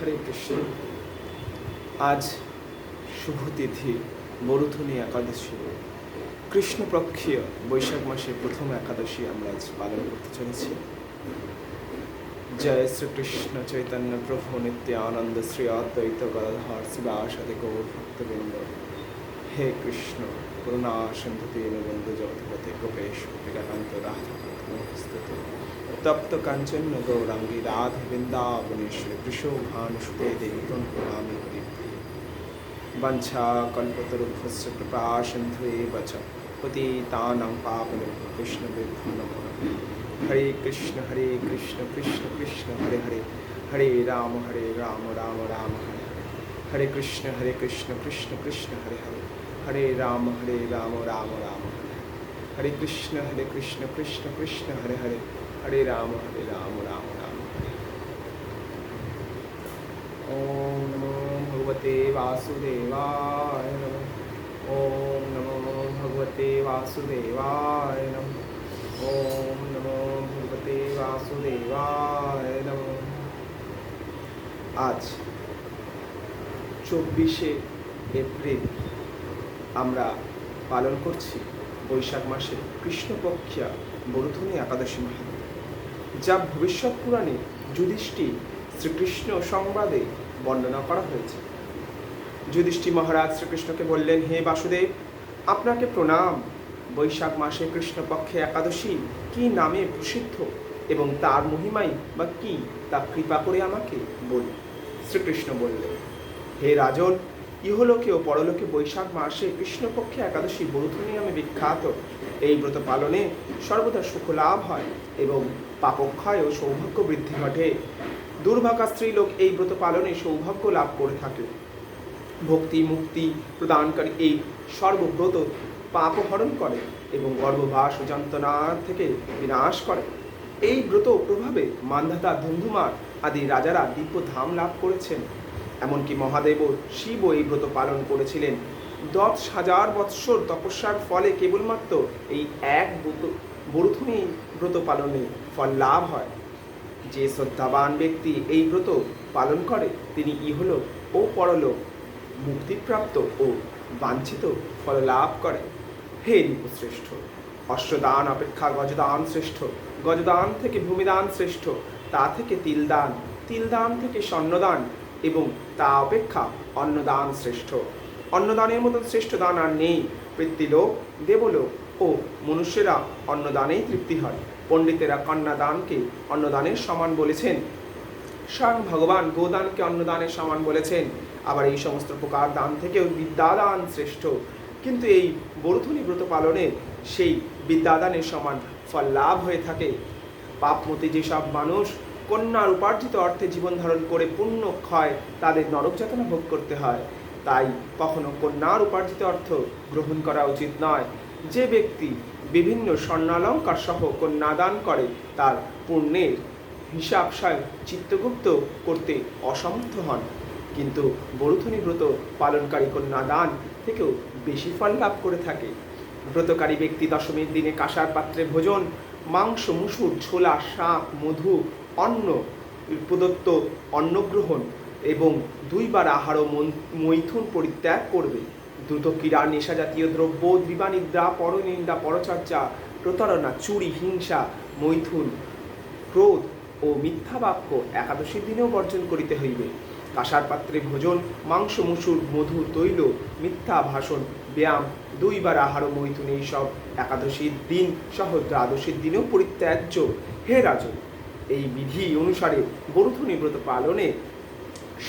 হরে কৃষ্ণ। আজ শুভ তিথি বরুথনী একাদশী, কৃষ্ণপক্ষীয় বৈশাখ মাসের প্রথম একাদশী আমরা আজ পালন করতে চলেছি। জয় শ্রীকৃষ্ণ চৈতন্য প্রভু নিত্যানন্দ শ্রী অদ্বৈত গদাধর শিবাসাদি গৌর ভক্তবৃন্দ। হে কৃষ্ণ করুণা সিন্ধু দীনবন্ধু জগৎপতে গোপেশ গোপিকাকান্ত রাধা নমস্তুতে। তপ্ত কাঞ্চন গৌরাঙ্গী রাধে বৃন্দাবনেশ্বরী কৃষোভানুসুতে দেবী প্রণামি হরিপ্রিয়ে। वंशा कल्पतरुभ्यश्च कृपा सिन्धुएव च पतितानां पावनेभ्यो वैष्णवेभ्यो नमो नमः। हरे कृष्ण कृष्ण कृष्ण हरे हरे, हरे राम राम राम हरे हरे। हरे कृष्ण कृष्ण कृष्ण हरे हरे, हरे राम राम राम हरे हरे। हरे कृष्ण कृष्ण कृष्ण हरे हरे, हरे राम राम राम हरे। ओम नमो भगवते वासुदेवाय नमः। ओम नमो भगवते वासुदेवाय नमः। ओम नमो भगवते वासुदेवाय नमः। आज 24 এপ্রিল আমরা পালন করছি বৈশাখ মাসে কৃষ্ণপক্ষিয়া বরুথনী একাদশী মাহাত্ম্য, যা ভবিষ্যৎ পুরাণে যুধিষ্ঠির শ্রীকৃষ্ণ সংবাদে বর্ণনা করা হয়েছে। যুধিষ্ঠির মহারাজ শ্রীকৃষ্ণকে বললেন, হে বাসুদেব, আপনাকে প্রণাম। বৈশাখ মাসে কৃষ্ণপক্ষে একাদশী কি নামে প্রসিদ্ধ এবং তার মহিমাই বা কি তা কৃপা করে আমাকে বলুন। শ্রীকৃষ্ণ বললেন, হে রাজন, ইহলোকে ও পরলোকে বৈশাখ মাসে কৃষ্ণপক্ষে একাদশী বরুথনী নামে বিখ্যাত। এই ব্রত পালনে সর্বদা সুখ লাভ হয় এবং পাপক্ষয় ও সৌভাগ্য বৃদ্ধি ঘটে। দুর্ভাগা স্ত্রীলোক এই ব্রত পালনে সৌভাগ্য লাভ করে থাকে। ভক্তি মুক্তি প্রদানকারী এই সর্বব্রত পাপ হরণ করে এবং গর্ভবাস ও যন্ত্রণা থেকে বিনাশ করে। এই ব্রত প্রভাবে মান্ধাতা ধুন্ধুমার আদি রাজারা দিব্য ধাম লাভ করেছেন। এমনকি মহাদেব শিব এই ব্রত পালন করেছিলেন। 10,000 বৎসর তপস্যার ফলে কেবলমাত্র এই এক বরুথনী ব্রত পালনে ফল লাভ হয়। যে শ্রদ্ধাবান ব্যক্তি এই ব্রত পালন করে তিনি ইহলোক ও পরলোক মুক্তিপ্রাপ্ত ও বাঞ্ছিত ফল লাভ করে। হে রিপুশ্রেষ্ঠ, অশ্বদান অপেক্ষা গজদান শ্রেষ্ঠ, গজদান থেকে ভূমিদান শ্রেষ্ঠ, তা থেকে তিলদান, তিলদান থেকে স্বর্ণদান এবং তা অপেক্ষা অন্নদান শ্রেষ্ঠ। অন্নদানের মতন শ্রেষ্ঠ দান আর নেই। পিতৃলোক, দেবলোক ও মনুষ্যেরা অন্নদানেই তৃপ্তি হয়। পণ্ডিতেরা কন্যাদানকে অন্নদানের সমান বলেছেন। স্বয়ং ভগবান গোদানকে অন্নদানের সমান বলেছেন। আবার এই সমস্ত প্রকার দান থেকেও বিদ্যাদান শ্রেষ্ঠ। কিন্তু এই বরুথনী ব্রত পালনে সেই বিদ্যাদানের সমান ফল লাভ হয়ে থাকে। পাপমতি যেসব মানুষ কন্যার উপার্জিত অর্থে জীবন ধারণ করে পুণ্য ক্ষয়, তাদের নরক যাতনা ভোগ করতে হয়। তাই কখনো কন্যার উপার্জিত অর্থ গ্রহণ করা উচিত নয়। যে ব্যক্তি বিভিন্ন স্বর্ণালঙ্কার সহ কন্যাদান করে তার পুণ্যের হিসাব স্বয়ং চিত্তগুপ্ত করতে অসমর্থ হন। কিন্তু বরুথনী ব্রত পালনকারী কন্যাদান থেকেও বেশি ফল লাভ করে থাকে। ব্রতকারী ব্যক্তি দশমীর দিনে কাঁসার পাত্রে ভোজন, মাংস, মুসুর, ছোলা, শাক, মধু, অন্ন প্রদত্ত অন্নগ্রহণ এবং 2 বার আহার ও মৈথুন পরিত্যাগ করবে। দ্রুত ক্রীড়া, নেশা জাতীয় দ্রব্য, দিবানিদ্রা, পরনিন্দা, পরচর্চা, প্রতারণা, চুরি, হিংসা, মৈথুন, ক্রোধ ও মিথ্যা বাক্য একাদশীর দিনেও বর্জন করিতে হইবে। কাঁসার পাত্রে ভোজন, মাংস, মুসুর, মধু, তৈল, মিথ্যা ভাষণ, ব্যায়াম, 2 বার আহার ও মৈথুন এইসব একাদশীর দিন সহ দ্বাদশীর দিনেও পরিত্যাজ্য। হে রাজন, এই বিধি অনুসারে বরুথনী ব্রত পালনে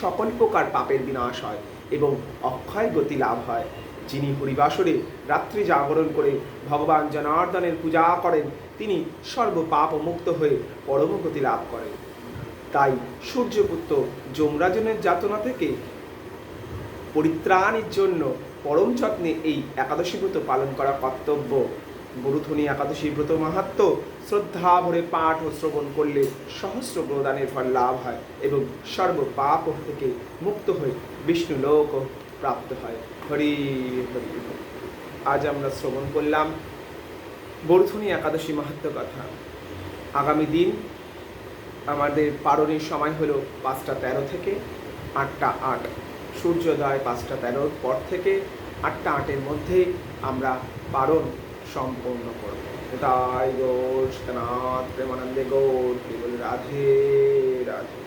সকল প্রকার পাপের বিনাশ হয় এবং অক্ষয় গতি লাভ হয়। যিনি হরিবাসরে রাত্রি জাগরণ করে ভগবান জনার্দনের পূজা করেন তিনি সর্বপাপ মুক্ত হয়ে পরম গতি লাভ করেন। তাই সূর্যপুত্র যমরাজনের যাতনা থেকে পরিত্রাণের জন্য পরম যত্নে এই একাদশী ব্রত পালন করা কর্তব্য। বরুথনী একাদশী ব্রত মাহাত্ম্য শ্রদ্ধা ভরে পাঠ ও শ্রবণ করলে সহস্র প্রদানের ফল লাভ হয় এবং সর্বপাপ থেকে মুক্ত হয়ে বিষ্ণু লোক প্রাপ্ত হয়। হরি হরি হরি। আজ আমরা শ্রবণ করলাম বরুথনী একাদশী মাহাত্ম্য কথা। আগামী দিন আমাদের পারণের সময় হলো 5টা 13 থেকে 8টা 8। সূর্যোদয় 5টা 13 পর থেকে 8টা 8-এর মধ্যে আমরা পারণ সম্পন্ন করব। তাই গৌর সীতানাথ প্রেমানন্দে গৌর, কেবল রাধে রাধে।